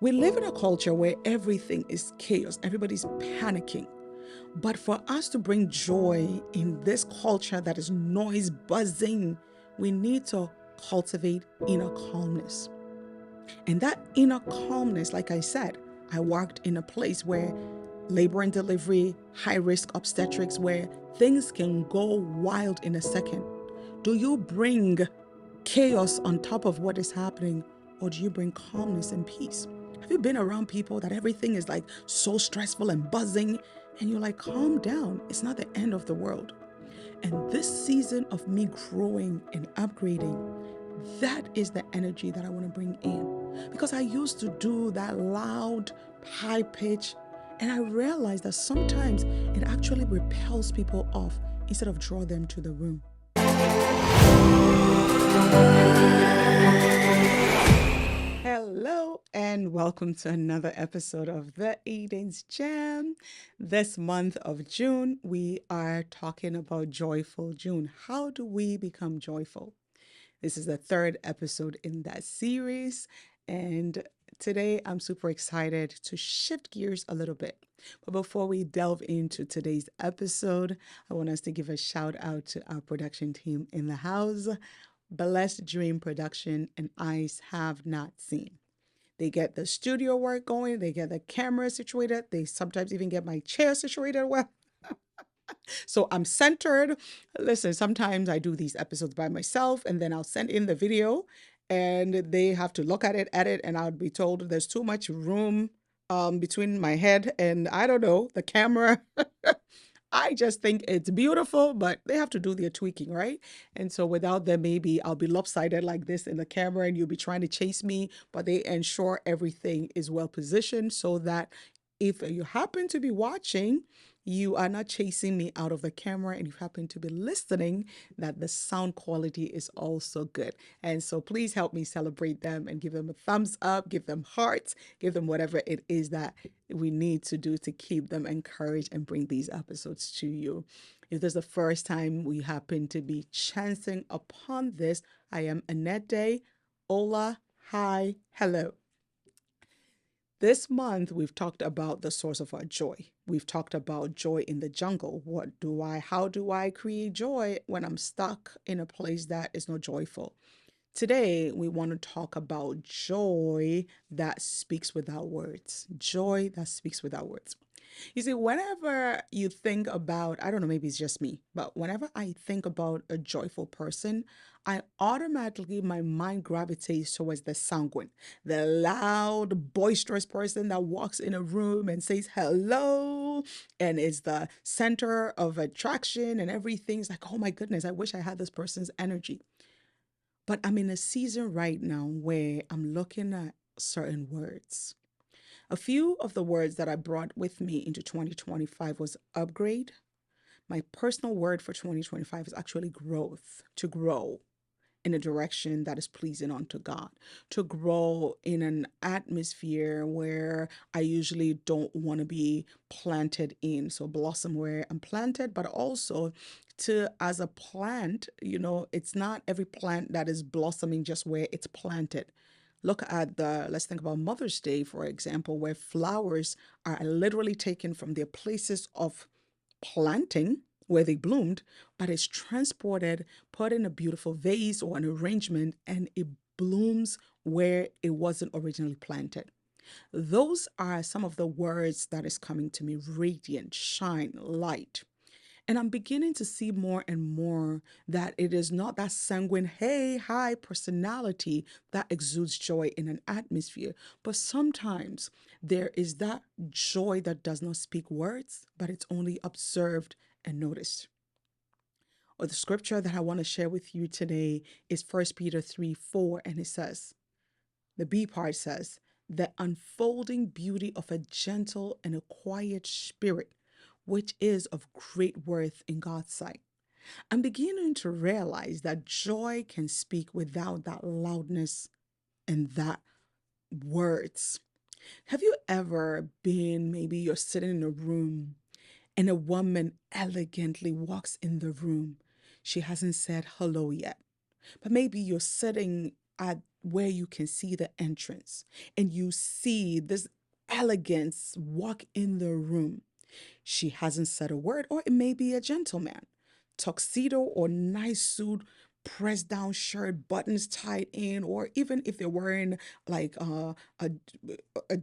We live in a culture where everything is chaos, everybody's panicking. But for us to bring joy in this culture that is noise buzzing, we need to cultivate inner calmness. And that inner calmness, like I said, I worked in a place where labor and delivery, high risk obstetrics, where things can go wild in a second. Do you bring chaos on top of what is happening, or do you bring calmness and peace? Have you been around people that everything is like so stressful and buzzing, and you're like, calm down, it's not the end of the world? And this season of me growing and upgrading, that is the energy that I want to bring in. Because I used to do that loud, high pitch, and I realized that sometimes it actually repels people off instead of draw them to the room. Hello and welcome to another episode of the Eden's Jam. This month of June, we are talking about Joyful June. How do we become joyful? This is the third episode in that series, and today I'm super excited to shift gears a little bit. But before we delve into today's episode, I want us to give a shout out to our production team in the house. Blessed Dream Production and Eyes Have Not Seen. They get the studio work going, they get the camera situated, they sometimes even get my chair situated well. So I'm centered. Listen, sometimes I do these episodes by myself and then I'll send in the video and they have to look at it, edit, and I'll be told there's too much room between my head and I don't know, the camera. I just think it's beautiful, but they have to do their tweaking, right? And so without them, maybe I'll be lopsided like this in the camera and you'll be trying to chase me, but they ensure everything is well positioned so that if you happen to be watching, you are not chasing me out of the camera, and you happen to be listening, that the sound quality is also good. And so please help me celebrate them and give them a thumbs up, give them hearts, give them whatever it is that we need to do to keep them encouraged and bring these episodes to you. If this is the first time we happen to be chancing upon this, I am Annette Day. Hola, hi, hello. This month, we've talked about the source of our joy. We've talked about joy in the jungle. How do I create joy when I'm stuck in a place that is not joyful? Today, we want to talk about joy that speaks without words. Joy that speaks without words. You see, whenever you think about, I don't know, maybe it's just me, but whenever I think about a joyful person, I automatically, my mind gravitates towards the sanguine, the loud, boisterous person that walks in a room and says hello and is the center of attraction and everything's like, oh my goodness, I wish I had this person's energy. But I'm in a season right now where I'm looking at certain words. A few of the words that I brought with me into 2025 was upgrade. My personal word for 2025 is actually growth, to grow in a direction that is pleasing unto God, to grow in an atmosphere where I usually don't want to be planted in. So blossom where I'm planted, but also to, as a plant, it's not every plant that is blossoming just where it's planted. Let's think about Mother's Day, for example, where flowers are literally taken from their places of planting where they bloomed, but it's transported, put in a beautiful vase or an arrangement, and it blooms where it wasn't originally planted. Those are some of the words that is coming to me: radiant, shine, light. And I'm beginning to see more and more that it is not that sanguine, hey, hi personality that exudes joy in an atmosphere, but sometimes there is that joy that does not speak words, but it's only observed and noticed. Or the scripture that I want to share with you today is 1 Peter 3:4, and it says, the B part says, the unfolding beauty of a gentle and a quiet spirit, which is of great worth in God's sight. I'm beginning to realize that joy can speak without that loudness and that words. Have you ever been, maybe you're sitting in a room and a woman elegantly walks in the room? She hasn't said hello yet, but maybe you're sitting at where you can see the entrance and you see this elegance walk in the room. She hasn't said a word, or it may be a gentleman. Tuxedo or nice suit, pressed down shirt, buttons tied in, or even if they're wearing like a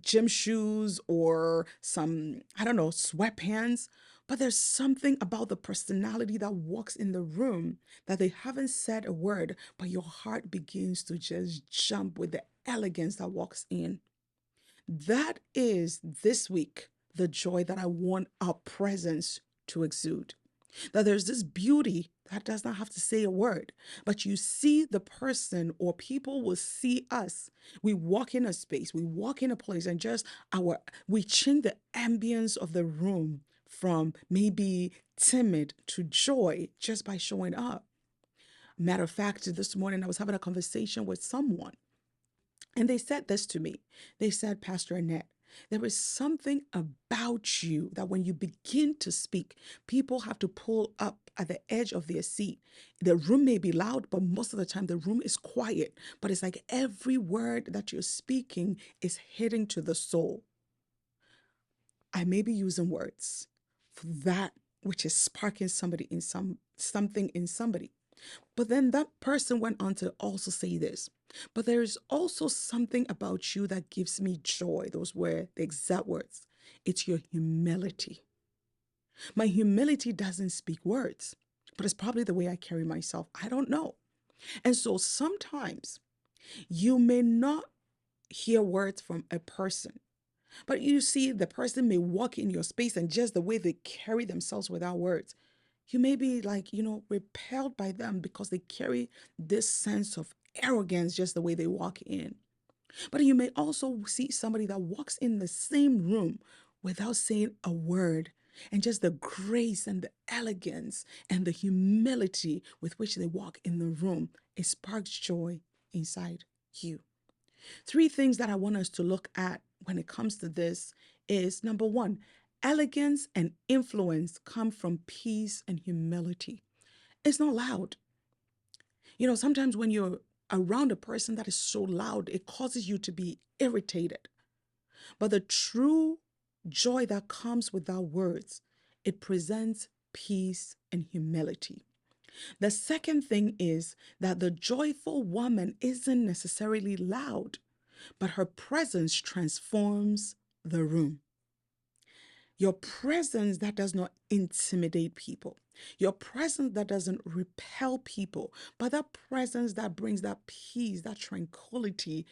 gym shoes or some, I don't know, sweatpants. But there's something about the personality that walks in the room that they haven't said a word, but your heart begins to just jump with the elegance that walks in. That is this week the joy that I want our presence to exude. That there's this beauty that does not have to say a word, but you see the person, or people will see us. We walk in a space, we walk in a place, and just we change the ambience of the room from maybe timid to joy just by showing up. Matter of fact, this morning I was having a conversation with someone, and they said this to me. They said, Pastor Annette, there is something about you that when you begin to speak, people have to pull up at the edge of their seat. The room may be loud, but most of the time the room is quiet. But it's like every word that you're speaking is hitting to the soul. I may be using words for that which is sparking somebody in something in somebody. But then that person went on to also say this. But there is also something about you that gives me joy. Those were the exact words. It's your humility. My humility doesn't speak words, but it's probably the way I carry myself. I don't know. And so sometimes you may not hear words from a person, but you see the person may walk in your space, and just the way they carry themselves without words, you may be like, repelled by them because they carry this sense of arrogance just the way they walk in. But you may also see somebody that walks in the same room without saying a word, and just the grace and the elegance and the humility with which they walk in the room, it sparks joy inside you. Three things that I want us to look at when it comes to this is number one, elegance and influence come from peace and humility. It's not loud. Sometimes when you're around a person that is so loud, it causes you to be irritated. But the true joy that comes without words, it presents peace and humility. The second thing is that the joyful woman isn't necessarily loud, but her presence transforms the room. Your presence that does not intimidate people. Your presence that doesn't repel people, but that presence that brings that peace, that tranquility,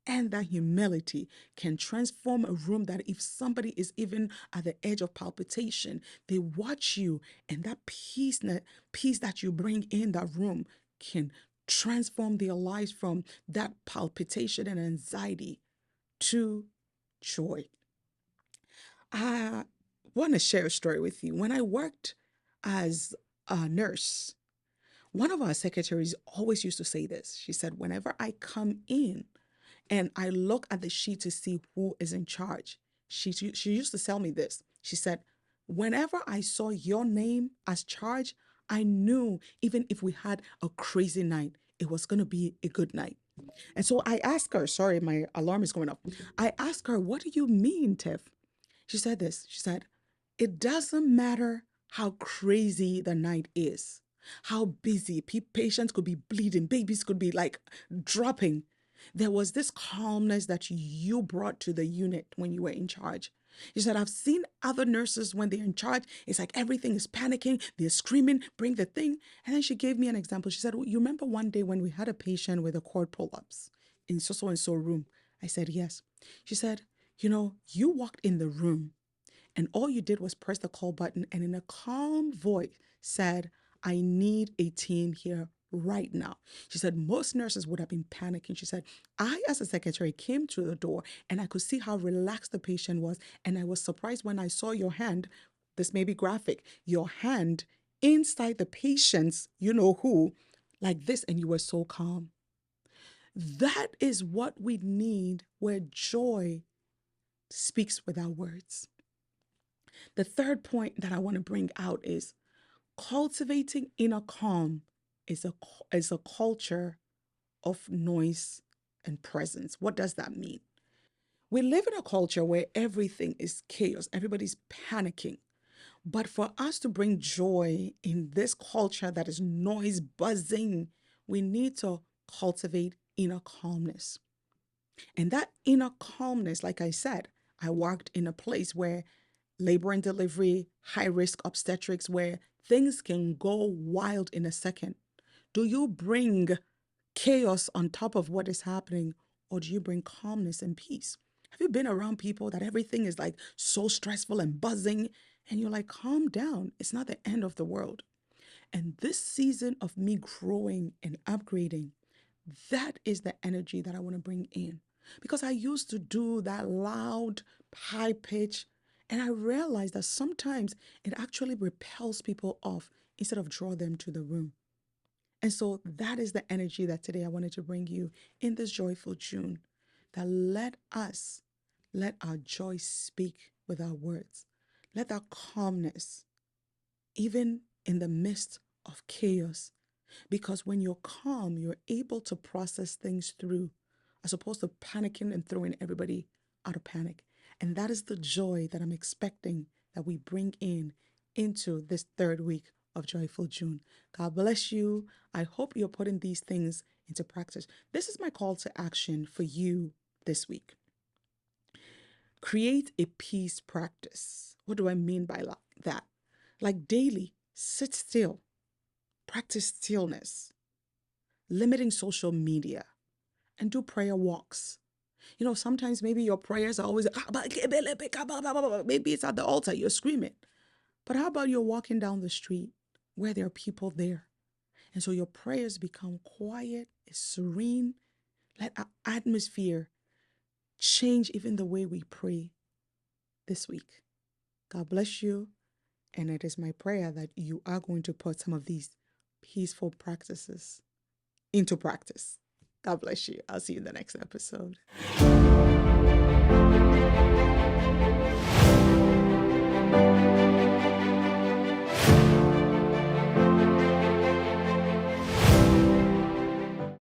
and that humility can transform a room that if somebody is even at the edge of palpitation, they watch you, and that peace that you bring in that room can transform their lives from that palpitation and anxiety to joy. I want to share a story with you. When I worked as a nurse, one of our secretaries always used to say this. She said, whenever I come in and I look at the sheet to see who is in charge, she used to tell me this. She said, whenever I saw your name as charge, I knew even if we had a crazy night, it was going to be a good night. And so I asked her, sorry, my alarm is going off. I asked her, what do you mean, Tiff? She said this. She said, it doesn't matter how crazy the night is, how busy patients could be bleeding, babies could be like dropping. There was this calmness that you brought to the unit when you were in charge. She said, I've seen other nurses when they're in charge, it's like everything is panicking, they're screaming, bring the thing. And then she gave me an example. She said, well, you remember one day when we had a patient with a cord pull-ups in so and so room? I said, yes. She said, you walked in the room and all you did was press the call button and in a calm voice said, I need a team here right now. She said most nurses would have been panicking. She said, I, as a secretary, came to the door and I could see how relaxed the patient was. And I was surprised when I saw your hand, this may be graphic, your hand inside the patient's, who, like this, and you were so calm. That is what we need, where joy speaks without words. The third point that I want to bring out is cultivating inner calm is a culture of noise and presence. What does that mean? We live in a culture where everything is chaos, everybody's panicking. But for us to bring joy in this culture that is noise buzzing, we need to cultivate inner calmness. And that inner calmness, like I said, I worked in a place where labor and delivery, high risk obstetrics, where things can go wild in a second. Do you bring chaos on top of what is happening, or do you bring calmness and peace? Have you been around people that everything is like so stressful and buzzing, and you're like, calm down? It's not the end of the world. And this season of me growing and upgrading, that is the energy that I want to bring in. Because I used to do that loud, high pitch, and I realized that sometimes it actually repels people off instead of draw them to the room. And so that is the energy that today I wanted to bring you in this joyful June. That let our joy speak with our words. Let our calmness, even in the midst of chaos, because when you're calm, you're able to process things through as opposed to panicking and throwing everybody out of panic. And that is the joy that I'm expecting that we bring in into this third week of Joyful June. God bless you. I hope you're putting these things into practice. This is my call to action for you this week. Create a peace practice. What do I mean by that? Like daily, sit still, practice stillness, limiting social media, and do prayer walks. You know, sometimes maybe your prayers are always, maybe it's at the altar, you're screaming. But how about you're walking down the street where there are people there? And so your prayers become quiet, it's serene. Let our atmosphere change even the way we pray this week. God bless you. And it is my prayer that you are going to put some of these peaceful practices into practice. God bless you. I'll see you in the next episode.